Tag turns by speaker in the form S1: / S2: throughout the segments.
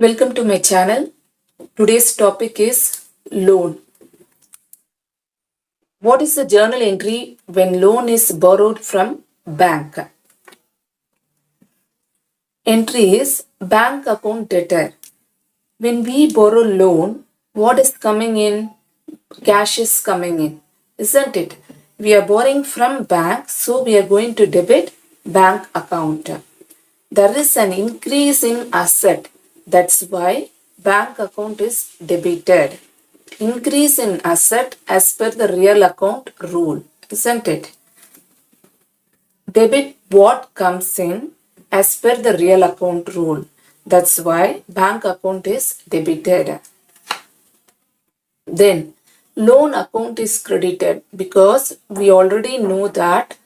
S1: Welcome to my channel. Today's topic is loan. What is the journal entry when loan is borrowed from bank? Entry is bank account debtor. When we borrow loan, what is coming in? Cash is coming in, isn't it? We are borrowing from bank, so we are going to debit bank account. There is an increase in asset. That's why bank account is debited. Increase in asset as per the real account rule, isn't it? Debit what comes in as per the real account rule. That's why bank account is debited. Then loan account is credited because we already know that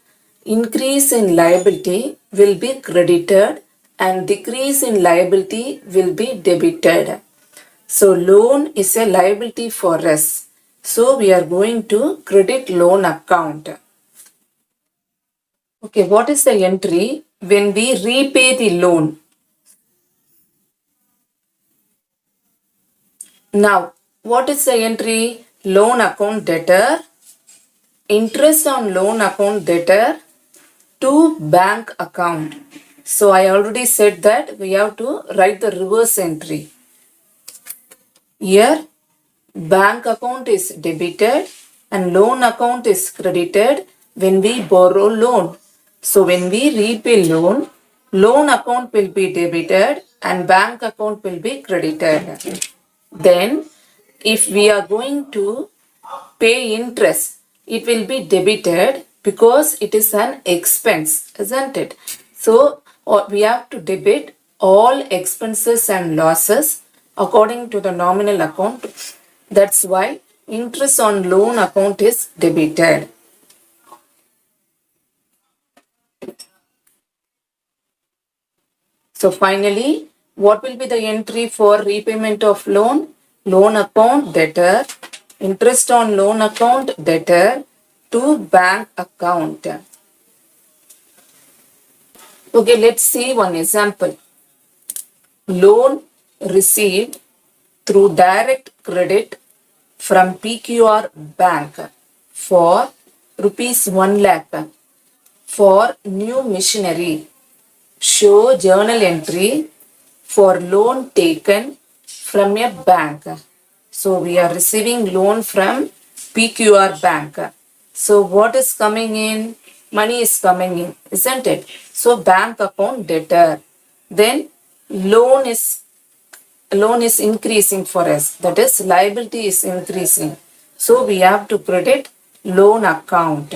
S1: increase in liability will be credited and decrease in liability will be debited. So loan is a liability for us. So we are going to credit loan account. Okay, what is the entry when we repay the loan? Now, what is the entry? Loan account debtor, interest on loan account debtor to bank account. So I already said that we have to write the reverse entry. Here bank account is debited and loan account is credited when we borrow loan. So when we repay loan, loan account will be debited and bank account will be credited. Then if we are going to pay interest, it will be debited because it is an expense, isn't it? So we have to debit all expenses and losses according to the nominal account. That's why interest on loan account is debited. So finally, what will be the entry for repayment of loan? Loan account debtor, interest on loan account debtor to bank account. Okay, let's see one example. Loan received through direct credit from PQR Bank for rupees 1 lakh for new machinery. Show journal entry for loan taken from a bank. So we are receiving loan from PQR Bank. So what is coming in? Money is coming in, isn't it? So bank account debtor. Then loan is increasing for us. That is liability is increasing. So we have to credit loan account.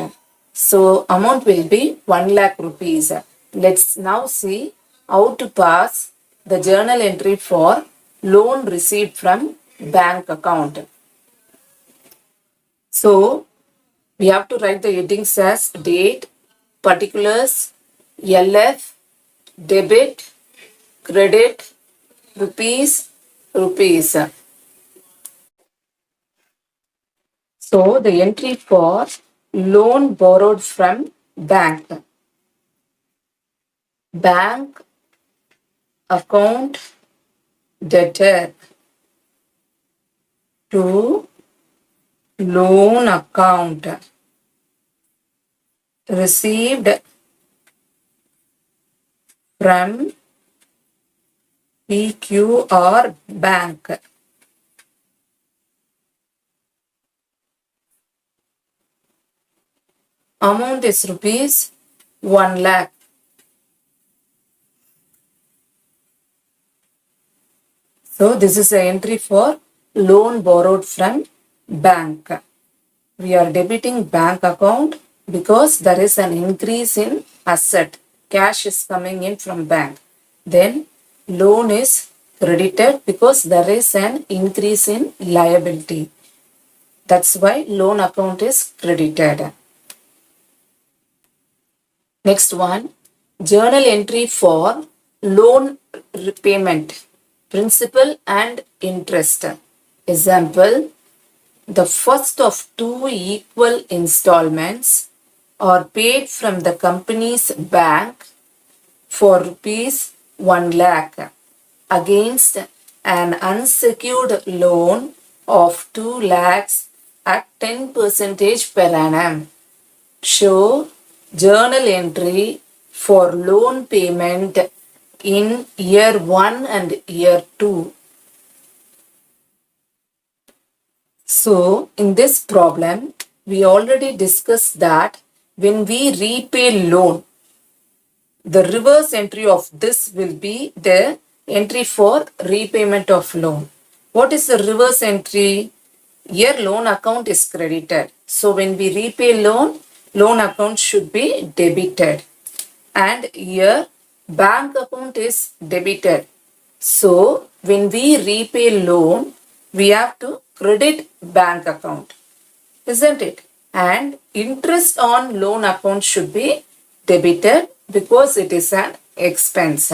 S1: So amount will be 1 lakh rupees. Let's now see how to pass the journal entry for loan received from bank account. So we have to write the headings as date, particulars, LF, debit, credit, rupees. So the entry for loan borrowed from bank. Bank account debtor to loan account received from PQR Bank. Amount is rupees 1 lakh. So this is the entry for loan borrowed from bank. We are debiting bank account because there is an increase in asset. Cash is coming in from bank. Then loan is credited because there is an increase in liability. That's why loan account is credited. Next one, journal entry for loan repayment, principal and interest. Example, the first of 2 equal installments are paid from the company's bank for rupees 1 lakh against an unsecured loan of 2 lakhs at 10% per annum. Show journal entry for loan payment in year 1 and year 2. So, in this problem, we already discussed that when we repay loan, the reverse entry of this will be the entry for repayment of loan. What is the reverse entry? Here loan account is credited. So when we repay loan, loan account should be debited. And here bank account is debited. So when we repay loan, we have to credit bank account, isn't it? And interest on loan account should be debited because it is an expense.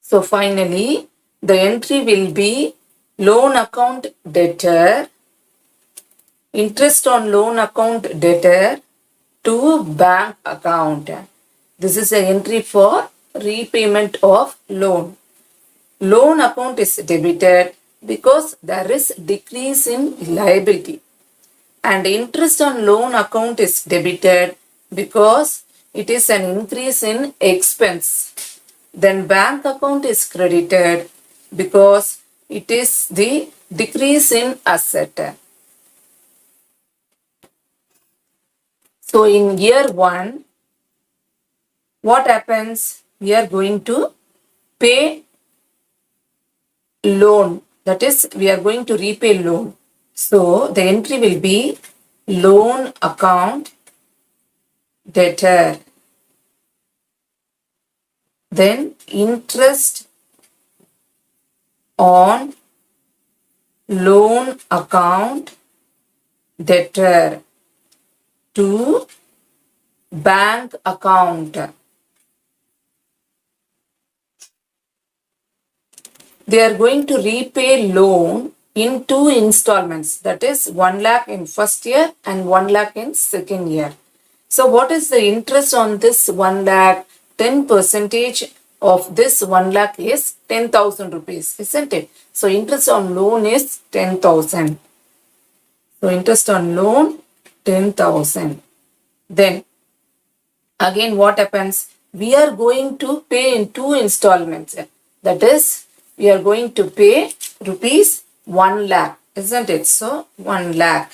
S1: So finally, the entry will be loan account debtor, interest on loan account debtor to bank account. This is an entry for repayment of loan. Loan account is debited because there is decrease in liability. And interest on loan account is debited because it is an increase in expense. Then bank account is credited because it is the decrease in asset. So in year 1, what happens? We are going to pay loan. That is, we are going to repay loan. So the entry will be loan account debtor. Then interest on loan account debtor to bank account. They are going to repay loan in 2 installments. That is 1 lakh in first year and 1 lakh in second year. So what is the interest on this 1 lakh? 10% of this 1 lakh is 10,000 rupees, isn't it? So interest on loan is 10,000. So interest on loan 10,000. Then again what happens? We are going to pay in 2 installments. That is, we are going to pay rupees 1 lakh, isn't it? So 1 lakh.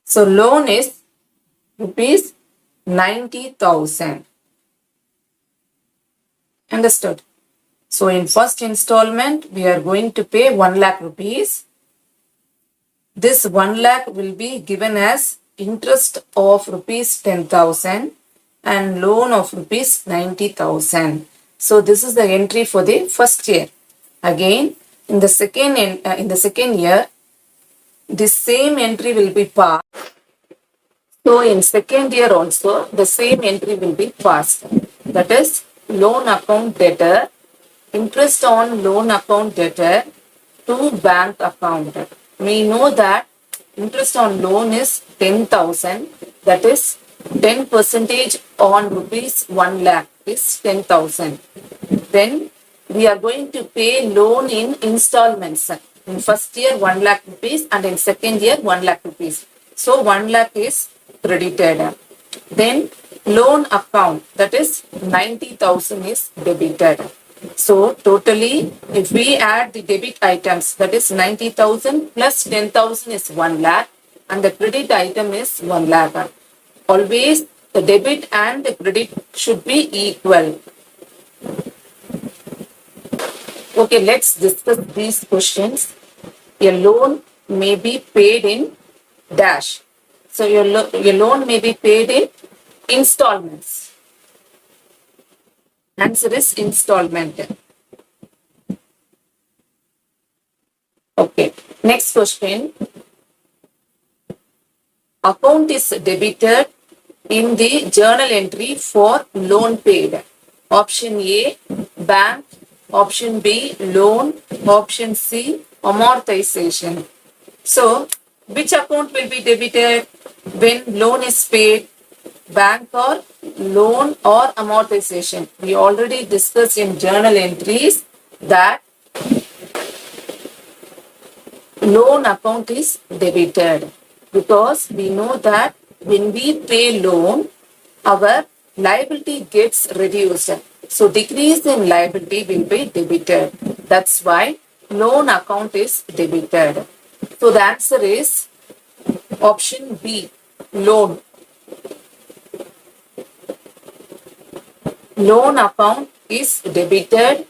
S1: So loan is rupees 90,000. Understood? So in first installment, we are going to pay 1 lakh rupees. This 1 lakh will be given as interest of rupees 10,000 and loan of rupees 90,000. So this is the entry for the first year. Again, in the second year, the same entry will be passed. So in second year also, the same entry will be passed. That is, loan account debtor, interest on loan account debtor to bank account. We know that interest on loan is 10,000. That is 10% on rupees 1 lakh is 10,000. Then we are going to pay loan in installments. In first year 1 lakh rupees and in second year 1 lakh rupees. So 1 lakh is credited. Then loan account, that is 90,000 is debited. So totally, if we add the debit items, that is 90,000 plus 10,000 is 1 lakh and the credit item is 1 lakh. Always the debit and the credit should be equal. Okay, let's discuss these questions. A loan may be paid in dash. So your loan may be paid in installments. Answer is installment. Okay, next question. Account is debited in the journal entry for loan paid. Option A, bank. Option B, loan. Option C, amortization. So, which account will be debited when loan is paid? bank or loan or amortization. We already discussed in journal entries that loan account is debited because we know that when we pay loan, our liability gets reduced. So decrease in liability will be debited. That's why loan account is debited. So the answer is option B, loan. Loan account is debited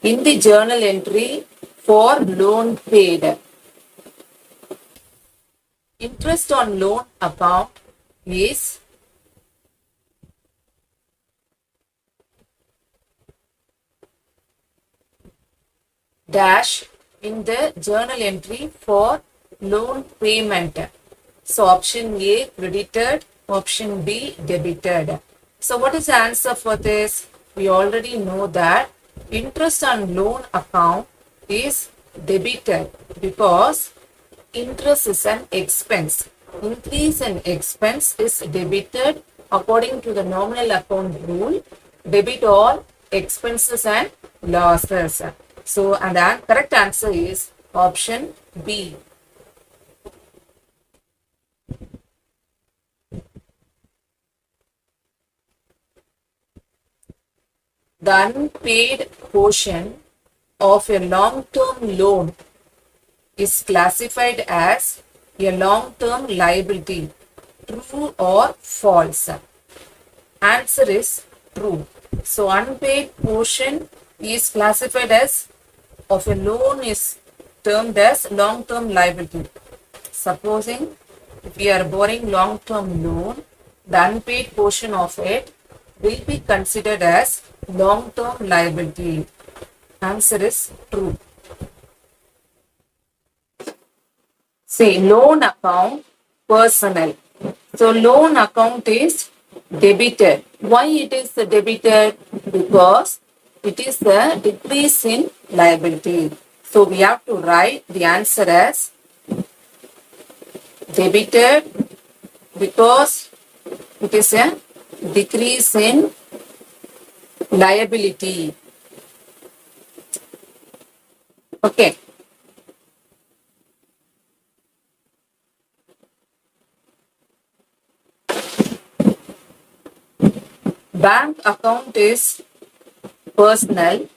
S1: in the journal entry for loan paid. Interest on loan account is dash in the journal entry for loan payment. So option A credited, option B debited. So what is the answer for this? We already know that interest on loan account is debited because interest is an expense. Increase in expense is debited according to the nominal account rule. Debit all expenses and losses. So, and the correct answer is option B. The unpaid portion of a long-term loan is classified as a long-term liability. True or false? Answer is true. So unpaid portion is classified as of a loan is termed as long-term liability. Supposing if we are borrowing long-term loan, the unpaid portion of it will be considered as long-term liability. Answer is true. Say loan account personal. So loan account is debited. Why it is debited? Because it is a decrease in liability. So we have to write the answer as debited because it is a decrease in liability. Okay. Bank account is personal.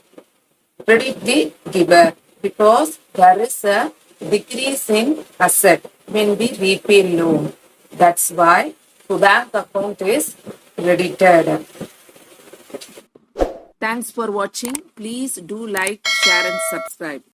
S1: Credit the giver because there is a decrease in asset when we repay loan. That's why the bank account is credited. Thanks for watching. Please do like, share and subscribe.